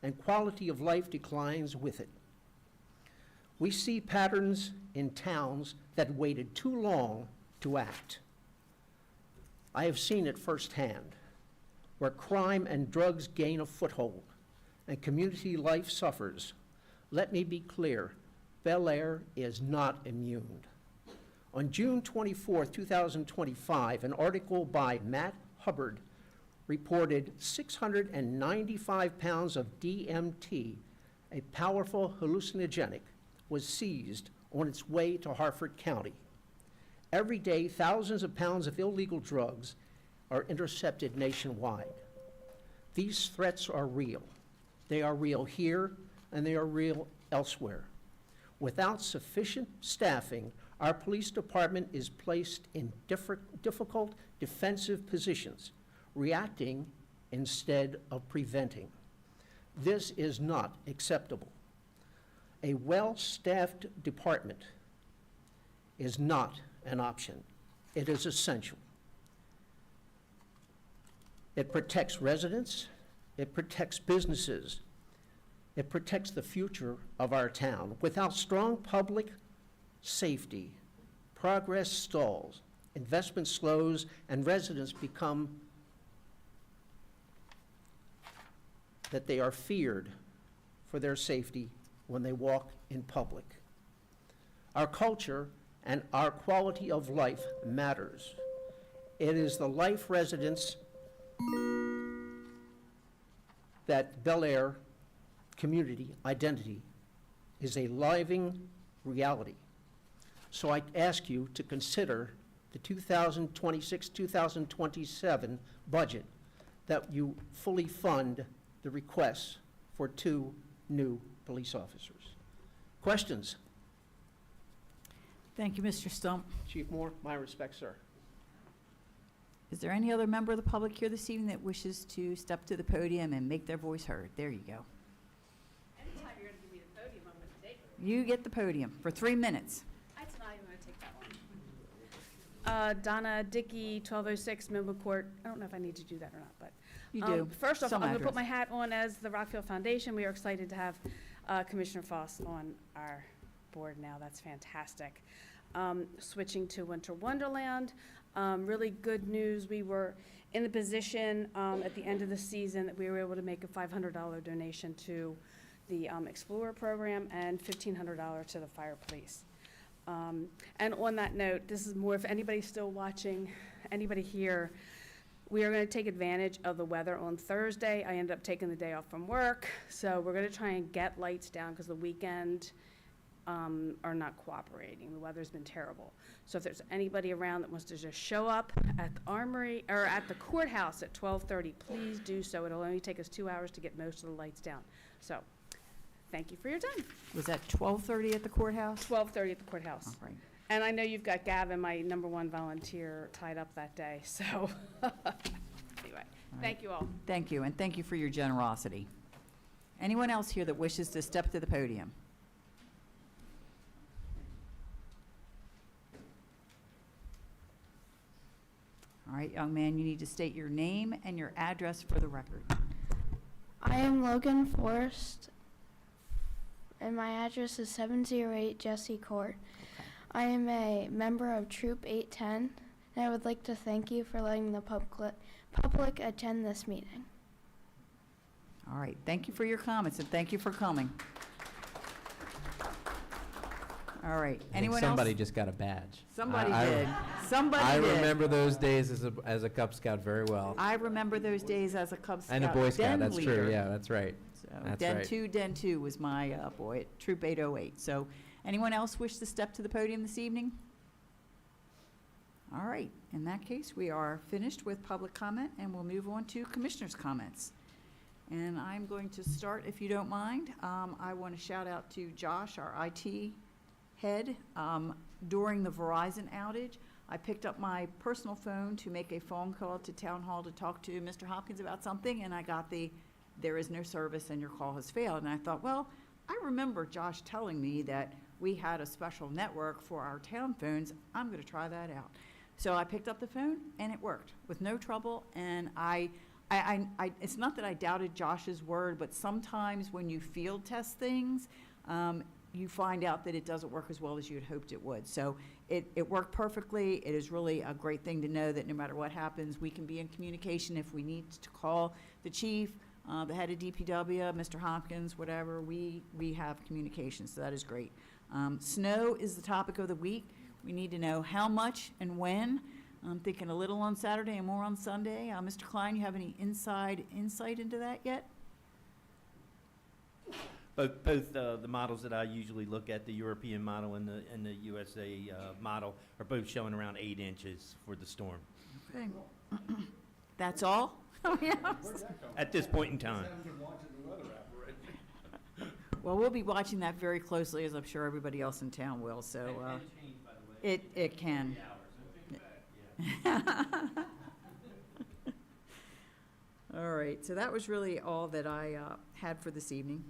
and quality of life declines with it. We see patterns in towns that waited too long to act. I have seen it firsthand, where crime and drugs gain a foothold and community life suffers. Let me be clear, Bel Air is not immune. On June 24, 2025, an article by Matt Hubbard reported 695 pounds of DMT a powerful hallucinogenic was seized on its way to Harford County. Every day, thousands of pounds of illegal drugs are intercepted nationwide. These threats are real. They are real here, and they are real elsewhere. Without sufficient staffing, our police department is placed in difficult defensive positions, reacting instead of preventing. This is not acceptable. A well-staffed department is not an option. It is essential. It protects residents, it protects businesses, it protects the future of our town. Without strong public safety, progress stalls, investment slows, and residents become that they are feared for their safety when they walk in public. Our culture and our quality of life matters. It is the life residents that Bel Air community identity is a living reality. So I ask you to consider the 2026-2027 budget, that you fully fund the requests for 2 new police officers. Questions? Thank you, Mr. Stump. Chief Moore, my respects, sir. Is there any other member of the public here this evening that wishes to step to the podium and make their voice heard? There you go. Anytime you're going to give me the podium, I'm going to take it. You get the podium for 3 minutes. That's not even going to take that long. Donna Dickey, 1206 Millville Court. I don't know if I need to do that or not, but. You do. First off, Some I'm going to put address. my hat on as the Rockfield Foundation. We are excited to have Commissioner Foss on our board now. That's fantastic. Switching to Winter Wonderland, really good news. We were in the position at the end of the season that we were able to make a $500 donation to the Explorer program and $1,500 to the fire police. And on that note, this is more if anybody's still watching, anybody here, we are going to take advantage of the weather on Thursday. I ended up taking the day off from work, so we're going to try and get lights down because the weekend are not cooperating. The weather's been terrible. So if there's anybody around that wants to just show up at the armory or at the courthouse at 12:30, please do so. It'll only take us 2 hours to get most of the lights down. So thank you for your time. Was that 12:30 at the courthouse? 12:30 at the courthouse. All right. And I know you've got Gavin, my #1 volunteer, tied up that day, so anyway, thank you all. Thank you, and thank you for your generosity. Anyone else here that wishes to step to the podium? All right, young man, you need to state your name and your address for the record. I am Logan Forrest, and my address is 708 Jesse Court. I am a member of Troop 810, and I would like to thank you for letting the public attend this meeting. All right, thank you for your comments, and thank you for coming. All right, I think anyone else? somebody just got a badge. Somebody I- did. Somebody I did. remember those days as a Cub Scout very well. I remember those days as a Cub Scout And a Boy Scout, den that's leader. true, yeah, that's right. So That's Den right. 2 was my boy at Troop 808. So anyone else wish to step to the podium this evening? All right, in that case, we are finished with public comment, and we'll move on to commissioners' comments. And I'm going to start, if you don't mind. I want to shout out to Josh, our IT head. During the Verizon outage, I picked up my personal phone to make a phone call to Town Hall to talk to Mr. Hopkins about something, and I got there is no service and your call has failed. And I thought, well, I remember Josh telling me that we had a special network for our town phones. I'm going to try that out. So I picked up the phone, and it worked with no trouble. And it's not that I doubted Josh's word, but sometimes when you field test things, you find out that it doesn't work as well as you had hoped it would. So it worked perfectly. It is really a great thing to know that no matter what happens, we can be in communication. If we need to call the chief, the head of DPW, Mr. Hopkins, whatever, we have communication, so that is great. Snow is the topic of the week. We need to know how much and when. I'm thinking a little on Saturday and more on Sunday. Mr. Klein, you have any insight into that yet? both the models that I usually look at, the European model and the USA model, are both showing around 8 inches for the storm Okay. That's all? at this point in time. Well, we'll be watching that very closely, as I'm sure everybody else in town will, so, it can. All right, so that was really all that I had for this evening.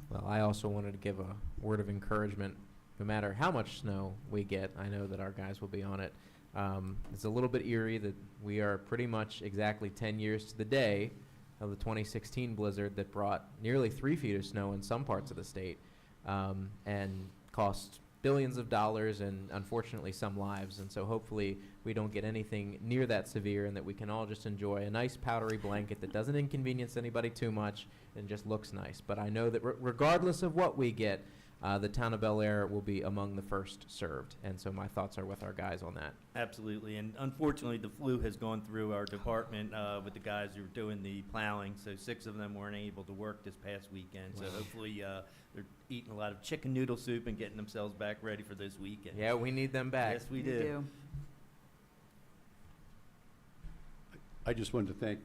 Well, I also wanted to give a word of encouragement. No matter how much snow we get, I know that our guys will be on it. It's a little bit eerie that we are pretty much exactly 10 years to the day of the 2016 blizzard that brought nearly 3 feet of snow in some parts of the state, and cost billions of dollars and unfortunately some lives. And so hopefully we don't get anything near that severe, and that we can all just enjoy a nice powdery blanket that doesn't inconvenience anybody too much and just looks nice. But I know that regardless of what we get, the town of Bel Air will be among the first served. And so my thoughts are with our guys on that. Absolutely, and unfortunately, the flu has gone through our department with the guys who were doing the plowing, so 6 of them weren't able to work this past weekend. So hopefully they're eating a lot of chicken noodle soup and getting themselves back ready for this weekend. Yeah, we need them back. Yes, we do. I just wanted to thank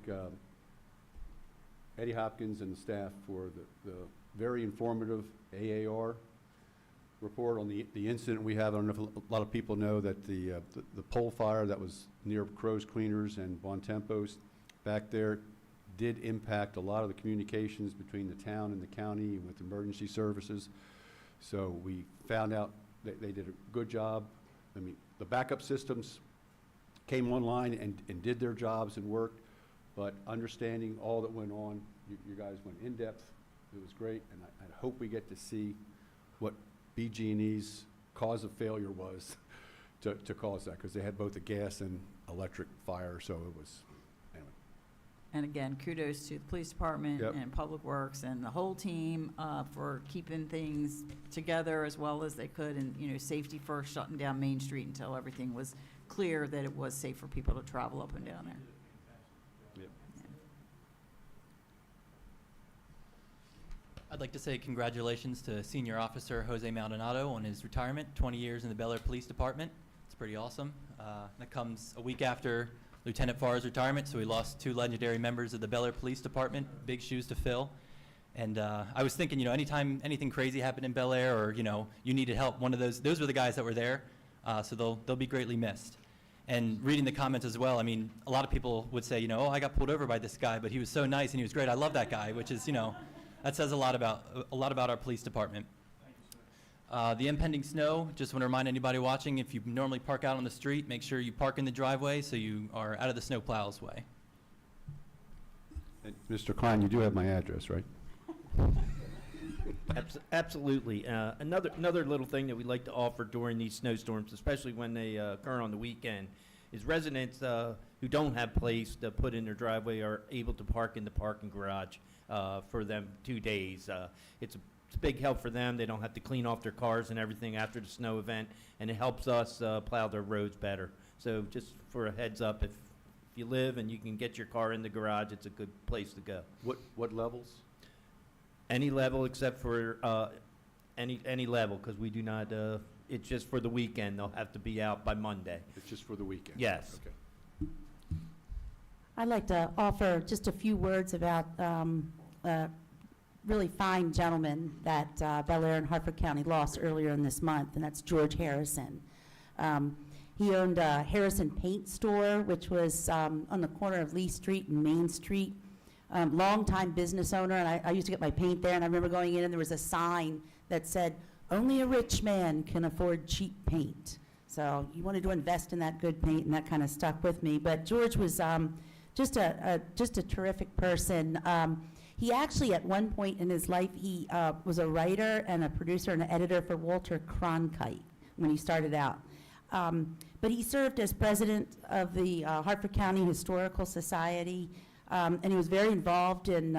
Eddie Hopkins and the staff for the very informative AAR report on the incident we have. I don't know if a lot of people know that the pole fire that was near Crow's Cleaners and Bon Tempos back there did impact a lot of the communications between the town and the county and with emergency services. So we found out that they did a good job. I mean, the backup systems came online and did their jobs and worked, but understanding all that went on, you guys went in depth. It was great, and I hope we get to see what BG&E's cause of failure was to cause that, because they had both a gas and electric fire, so it was, anyway. And again, kudos to the police department Yep. and Public Works and the whole team for keeping things together as well as they could. And, you know, safety first, shutting down Main Street until everything was clear that it was safe for people to travel up and down there. Yep. I'd like to say congratulations to Senior Officer Jose Maldonado on his retirement, 20 years in the Bel Air Police Department. It's pretty awesome. That comes a week after Lieutenant Farr's retirement, so we lost 2 legendary members of the Bel Air Police Department, big shoes to fill. And I was thinking, you know, anytime anything crazy happened in Bel Air, or, you know, you needed help, those were the guys that were there, so they'll be greatly missed. And reading the comments as well, I mean, a lot of people would say, you know, oh, I got pulled over by this guy, but he was so nice and he was great. I love that guy, which is, you know, that says a lot about our police department. The impending snow, just want to remind anybody watching, if you normally park out on the street, make sure you park in the driveway so you are out of the snow plow's way. And Mr. Klein, you do have my address, right? Absolutely. Another little thing that we like to offer during these snowstorms, especially when they occur on the weekend, is residents who don't have place to put in their driveway are able to park in the parking garage for them 2 days. It's a big help for them. They don't have to clean off their cars and everything after the snow event, and it helps us plow their roads better. So just for a heads up, if you live and you can get your car in the garage, it's a good place to go. What levels? Any level except for any level, because we do not, it's just for the weekend. They'll have to be out by Monday. It's just for the weekend? Yes. Okay. I'd like to offer just a few words about a really fine gentleman that Bel Air and Hartford County lost earlier in this month, and that's George Harrison. He owned a Harrison Paint Store, which was on the corner of Lee Street and Main Street. Longtime business owner, and I used to get my paint there, and I remember going in and there was a sign that said, "Only a rich man can afford cheap paint." So you wanted to invest in that good paint, and that kind of stuck with me. But George was just a terrific person. He actually, at one point in his life, he was a writer and a producer and an editor for Walter Cronkite when he started out. But he served as president of the Hartford County Historical Society, and he was very involved in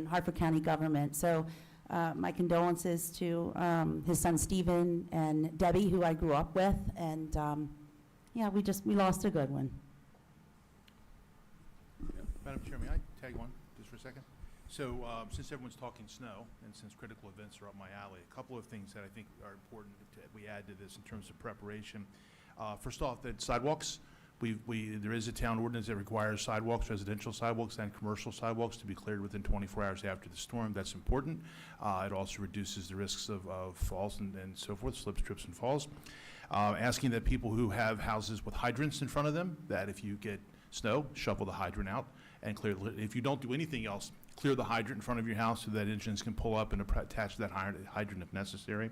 Hartford County government. So my condolences to his son Stephen and Debbie, who I grew up with, and yeah, we lost a good one. Madam Chair, may I tag one just for a second? So, since everyone's talking snow, and since critical events are up my alley, a couple of things that I think are important that we add to this in terms of preparation. First off, that sidewalks, there is a town ordinance that requires sidewalks, residential sidewalks and commercial sidewalks to be cleared within 24 hours after the storm. That's important. It also reduces the risks of falls and so forth, slips, trips, and falls. Asking that people who have houses with hydrants in front of them, that if you get snow, shovel the hydrant out and clear. If you don't do anything else, clear the hydrant in front of your house so that engines can pull up and attach to that hydrant if necessary.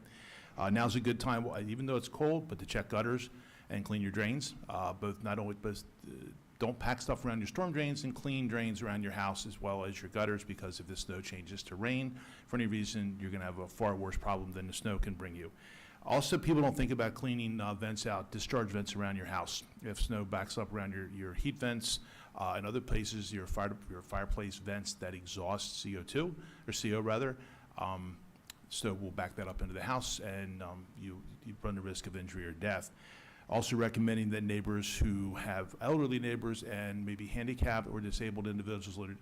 Now's a good time, even though it's cold, but to check gutters and clean your drains. Don't pack stuff around your storm drains, and clean drains around your house as well as your gutters, because if the snow changes to rain for any reason, you're going to have a far worse problem than the snow can bring you. Also, people don't think about cleaning vents out, discharge vents around your house. If snow backs up around your heat vents and other places, your fireplace vents that exhaust CO2, or CO rather, snow will back that up into the house, and you run the risk of injury or death. Also recommending that neighbors who have elderly neighbors and maybe handicapped or disabled individuals live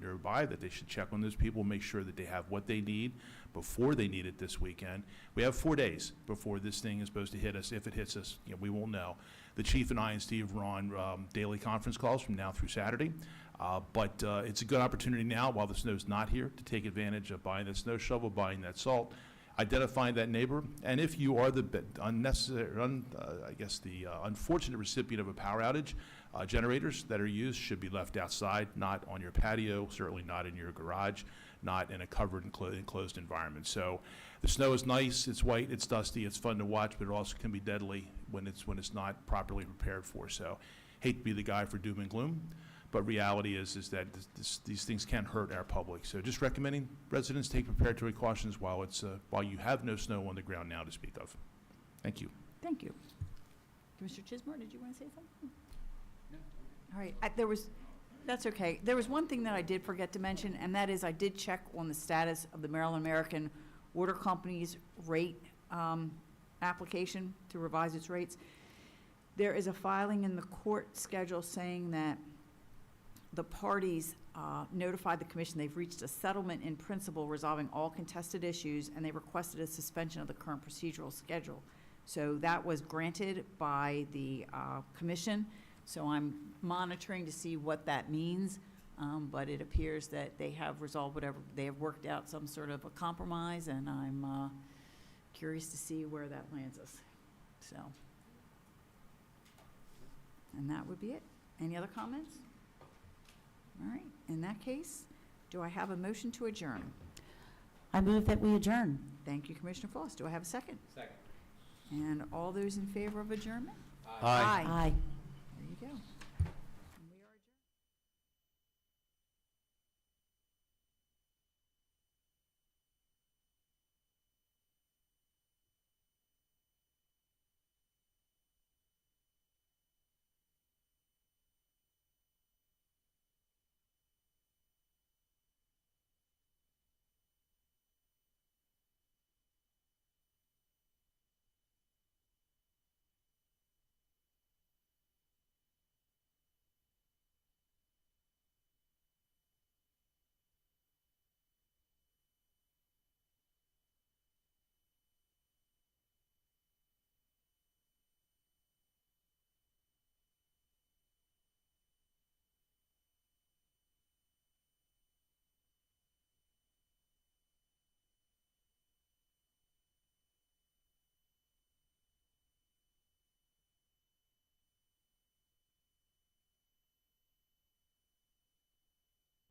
nearby, that they should check on those people, make sure that they have what they need before they need it this weekend. We have 4 days before this thing is supposed to hit us. If it hits us, we won't know. The chief and I and Steve are on daily conference calls from now through Saturday. But it's a good opportunity now, while the snow's not here, to take advantage of buying that snow shovel, buying that salt, identifying that neighbor, and if you are the unfortunate recipient of a power outage, generators that are used should be left outside, not on your patio, certainly not in your garage, not in a covered enclosed environment. So the snow is nice, it's white, it's dusty, it's fun to watch, but it also can be deadly when it's not properly prepared for. So hate to be the guy for doom and gloom, but reality is that these things can hurt our public. So just recommending residents take preparatory cautions while you have no snow on the ground now to speak of. Thank you. Thank you. Commissioner Chismore, did you want to say something? No. All right, that's okay. There was one thing that I did forget to mention, and that is I did check on the status of the Maryland American Water Company's rate application to revise its rates. There is a filing in the court schedule saying that the parties notified the commission they've reached a settlement in principle resolving all contested issues, and they requested a suspension of the current procedural schedule. So that was granted by the commission. So I'm monitoring to see what that means, but it appears that they have resolved whatever, they have worked out some sort of a compromise, and I'm curious to see where that lands us. So, and that would be it. Any other comments? All right, in that case, do I have a motion to adjourn? I move that we adjourn. Thank you, Commissioner Foss. Do I have a second? Second. And all those in favor of adjournment? Aye. Aye.